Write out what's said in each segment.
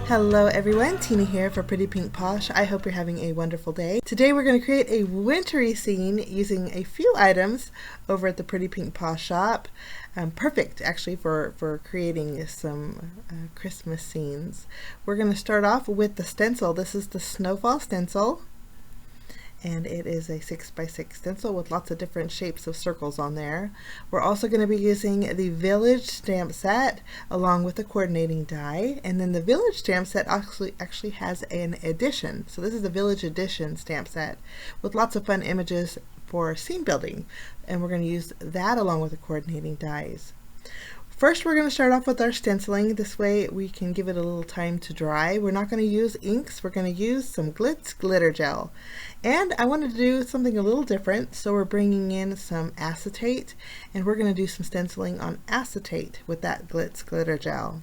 Hello everyone, Tina here for Pretty Pink Posh. I hope you're having a wonderful day. Today we're going to create a wintry scene using a few items over at the Pretty Pink Posh shop. Perfect actually for creating some Christmas scenes. We're going to start off with the stencil. This is the Snowfall stencil. And it is a 6x6 stencil with lots of different shapes of circles on there. We're also going to be using the Village stamp set along with the coordinating die, and then the Village stamp set actually has an edition. So this is the Village edition stamp set with lots of fun images for scene building, and we're going to use that along with the coordinating dies. First, we're going to start off with our stenciling. This way we can give it a little time to dry. We're not going to use inks. We're going to use some glitz glitter gel. And I wanted to do something a little different, so we're bringing in some acetate, and we're going to do some stenciling on acetate with that glitz glitter gel.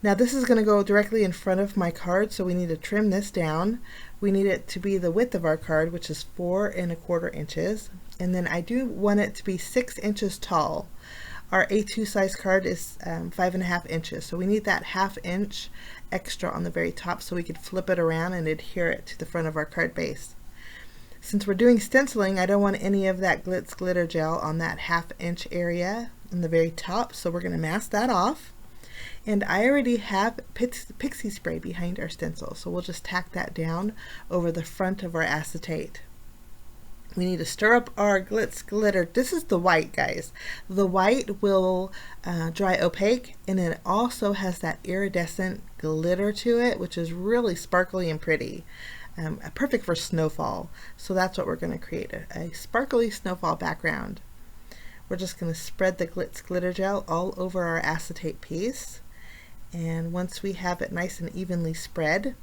Now this is going to go directly in front of my card, so we need to trim this down. We need it to be the width of our card, which is 4¼ inches. And then I do want it to be 6 inches tall. Our A2 size card is 5½ inches, so we need that ½ inch extra on the very top so we could flip it around and adhere it to the front of our card base. Since we're doing stenciling, I don't want any of that glitz glitter gel on that ½ inch area on the very top, so we're going to mask that off. And I already have pixie spray behind our stencil, so we'll just tack that down over the front of our acetate. We need to stir up our glitz glitter. This is the white, guys. The white will dry opaque, and it also has that iridescent glitter to it, which is really sparkly and pretty. Perfect for snowfall. So that's what we're going to create, a sparkly snowfall background. We're just going to spread the glitz glitter gel all over our acetate piece. And once we have it nice and evenly spread,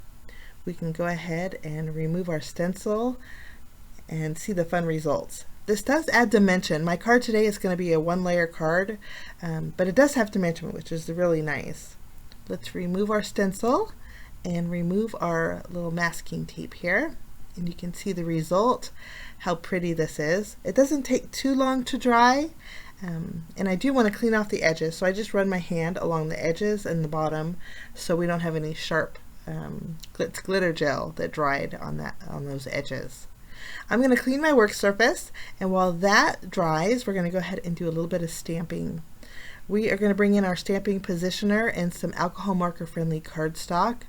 we can go ahead and remove our stencil and see the fun results. This does add dimension. My card today is going to be a 1-layer card, but it does have dimension, which is really nice. Let's remove our stencil and remove our little masking tape here, and you can see the result, how pretty this is. It doesn't take too long to dry, and I do want to clean off the edges, so I just run my hand along the edges and the bottom so we don't have any sharp glitz glitter gel that dried on those edges. I'm going to clean my work surface, and while that dries, we're going to go ahead and do a little bit of stamping. We are going to bring in our stamping positioner and some alcohol marker friendly cardstock.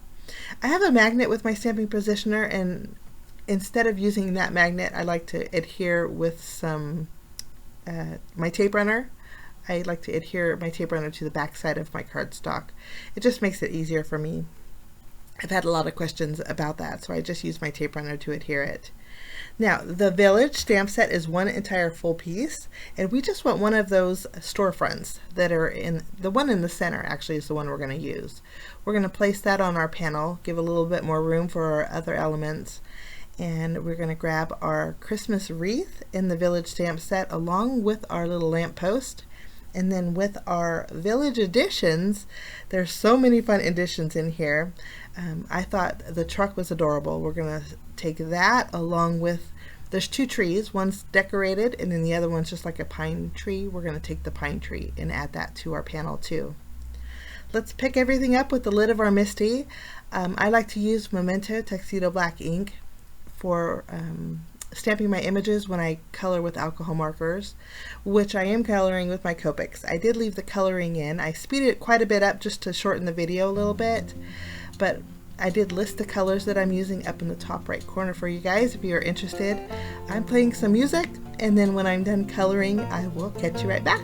I have a magnet with my stamping positioner, and instead of using that magnet, I like to adhere with some my tape runner. I like to adhere my tape runner to the back side of my cardstock. It just makes it easier for me. I've had a lot of questions about that, so I just use my tape runner to adhere it. Now, the Village stamp set is one entire full piece, and we just want one of those storefronts that are in, the one in the center actually is the one we're going to use. We're going to place that on our panel, give a little bit more room for our other elements, and we're going to grab our Christmas wreath in the Village stamp set along with our little lamp post. And then with our Village editions, there's so many fun editions in here. I thought the truck was adorable. We're going to take that along with, there's 2 trees. One's decorated and then the other one's just like a pine tree. We're going to take the pine tree and add that to our panel too. Let's pick everything up with the lid of our Misty. I like to use Memento Tuxedo Black ink for stamping my images when I color with alcohol markers, which I am coloring with my Copics. I did leave the coloring in. I speeded it quite a bit up just to shorten the video a little bit, but I did list the colors that I'm using up in the top right corner for you guys if you are interested. I'm playing some music, and then when I'm done coloring, I will catch you right back.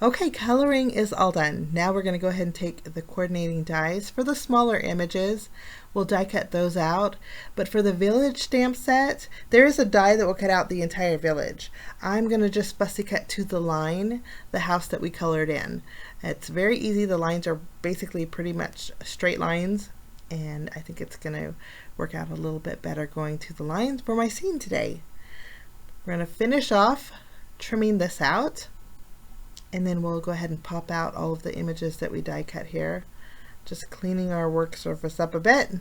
Okay, coloring is all done. Now we're going to go ahead and take the coordinating dies. For the smaller images, we'll die cut those out. But for the village stamp set, there is a die that will cut out the entire village. I'm going to just fussy cut to the line, the house that we colored in. It's very easy. The lines are basically pretty much straight lines, and I think it's going to work out a little bit better going to the lines for my scene today. We're going to finish off trimming this out, and then we'll go ahead and pop out all of the images that we die cut here, just cleaning our work surface up a bit.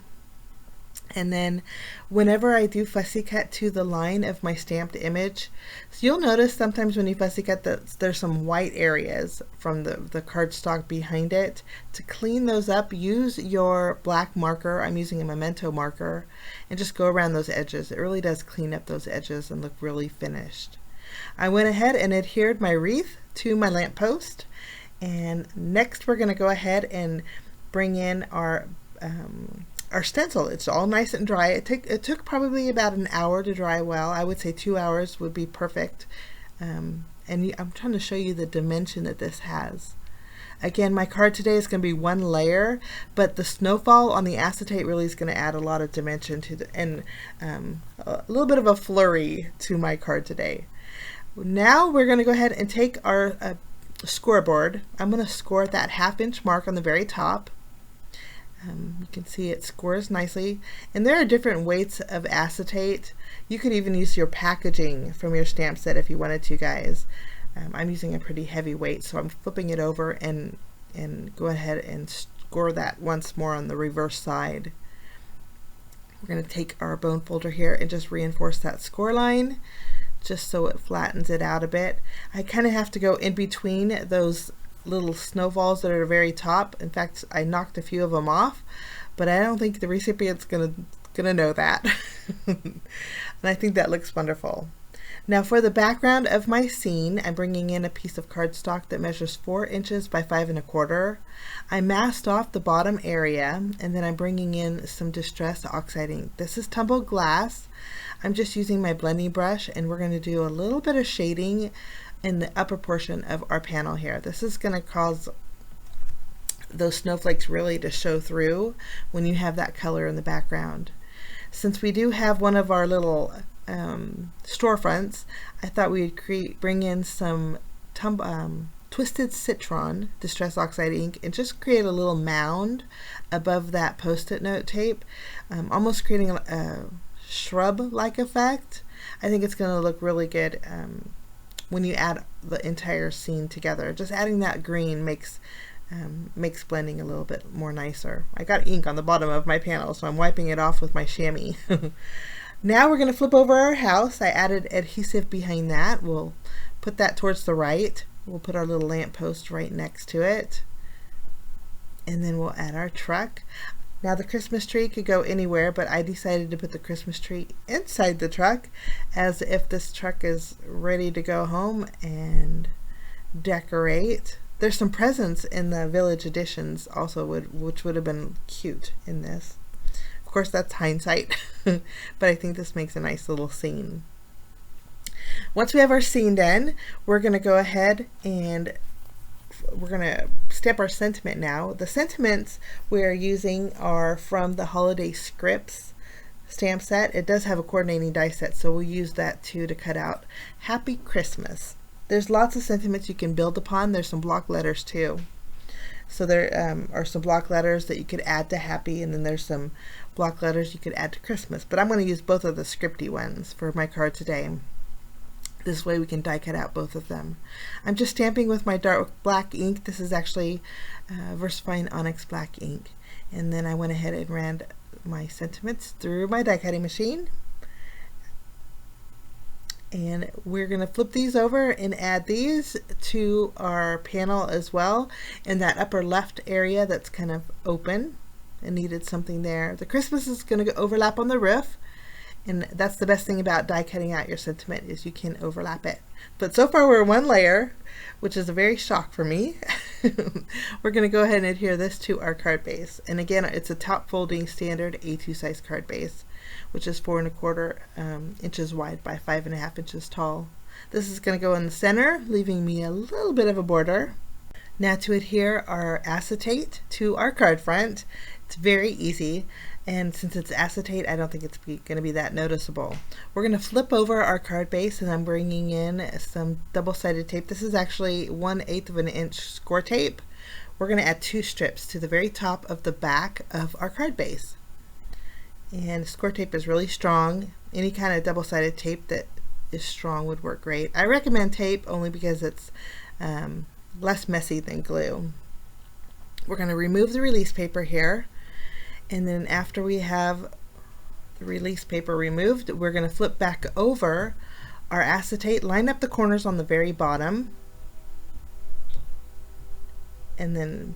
And then whenever I do fussy cut to the line of my stamped image, so you'll notice sometimes when you fussy cut that there's some white areas from the cardstock behind it. To clean those up, use your black marker. I'm using a Memento marker, and just go around those edges. It really does clean up those edges and look really finished. I went ahead and adhered my wreath to my lamp post, and next we're going to go ahead and bring in our stencil. It's all nice and dry. It took probably about an hour to dry well. I would say 2 hours would be perfect. And I'm trying to show you the dimension that this has. Again, my card today is going to be one layer, but the snowfall on the acetate really is going to add a lot of dimension to and a little bit of a flurry to my card today. Now we're going to go ahead and take our scoreboard. I'm going to score at that 1/2 inch mark on the very top. You can see it scores nicely, and there are different weights of acetate. You could even use your packaging from your stamp set if you wanted to, guys. I'm using a pretty heavy weight, so I'm flipping it over and go ahead and score that once more on the reverse side. We're going to take our bone folder here and just reinforce that score line, just so it flattens it out a bit. I kind of have to go in between those little snowballs that are at the very top. In fact, I knocked a few of them off, but I don't think the recipient's gonna know that. And I think that looks wonderful. Now for the background of my scene, I'm bringing in a piece of cardstock that measures 4 inches by 5 1/4. I masked off the bottom area, and then I'm bringing in some distress oxide ink. This is tumbled glass. I'm just using my blending brush, and we're going to do a little bit of shading in the upper portion of our panel here. This is going to cause those snowflakes really to show through when you have that color in the background. Since we do have one of our little storefronts, I thought we'd bring in some Twisted Citron Distress Oxide ink and just create a little mound above that post-it note tape, almost creating a shrub-like effect. I think it's going to look really good when you add the entire scene together. Just adding that green makes blending a little bit more nicer. I got ink on the bottom of my panel, so I'm wiping it off with my chamois. Now we're going to flip over our house. I added adhesive behind that. We'll put that towards the right. We'll put our little lamp post right next to it, and then we'll add our truck. Now the Christmas tree could go anywhere, but I decided to put the Christmas tree inside the truck, as if this truck is ready to go home and decorate. There's some presents in the village editions also, which would have been cute in this. Of course, that's hindsight, but I think this makes a nice little scene. Once we have our scene done, we're going to go ahead and we're going to stamp our sentiment now. The sentiments we are using are from the Holiday Scripts stamp set. It does have a coordinating die set, so we'll use that too to cut out Happy Christmas. There's lots of sentiments you can build upon. There's some block letters too. So there are some block letters that you could add to Happy, and then there's some block letters you could add to Christmas. But I'm going to use both of the scripty ones for my card today. This way we can die cut out both of them. I'm just stamping with my dark black ink. This is actually VersaFine Onyx Black ink. And then I went ahead and ran my sentiments through my die cutting machine. And we're going to flip these over and add these to our panel as well, in that upper left area that's kind of open and needed something there. The Christmas is going to overlap on the roof, and that's the best thing about die cutting out your sentiment, is you can overlap it. But so far we're one layer, which is a very shock for me. We're going to go ahead and adhere this to our card base. And again, it's a top folding standard A2 size card base, which is 4 1/4 inches wide by 5 1/2 inches tall. This is going to go in the center, leaving me a little bit of a border. Now to adhere our acetate to our card front, it's very easy, and since it's acetate, I don't think it's going to be that noticeable. We're going to flip over our card base, and I'm bringing in some double-sided tape. This is actually 1/8 of an inch score tape. We're going to add 2 strips to the very top of the back of our card base. And score tape is really strong. Any kind of double-sided tape that is strong would work great. I recommend tape only because it's less messy than glue. We're going to remove the release paper here, and then after we have the release paper removed, we're going to flip back over our acetate, line up the corners on the very bottom, and then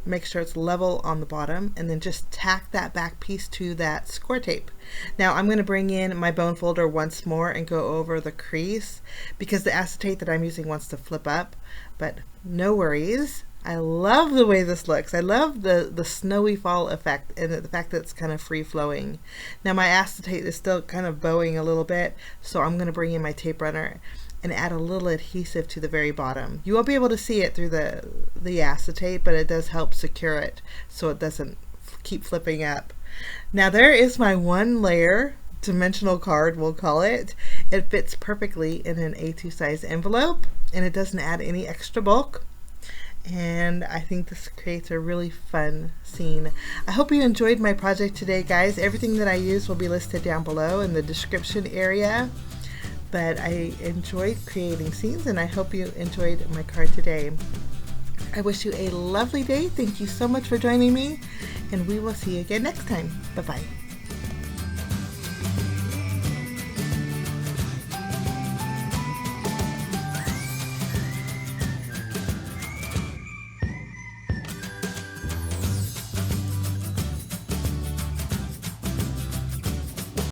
make sure it's level on the bottom, and then just tack that back piece to that score tape. Now I'm going to bring in my bone folder once more and go over the crease because the acetate that I'm using wants to flip up, but no worries. I love the way this looks. I love the snowy fall effect and the fact that it's kind of free flowing. Now my acetate is still kind of bowing a little bit, so I'm going to bring in my tape runner and add a little adhesive to the very bottom. You won't be able to see it through the acetate, but it does help secure it so it doesn't keep flipping up. Now there is my 1-layer dimensional card, we'll call it. It fits perfectly in an A2 size envelope, and it doesn't add any extra bulk. And I think this creates a really fun scene. I hope you enjoyed my project today, guys. Everything that I use will be listed down below in the description area. But I enjoyed creating scenes, and I hope you enjoyed my card today. I wish you a lovely day. Thank you so much for joining me, and we will see you again next time. Bye-bye.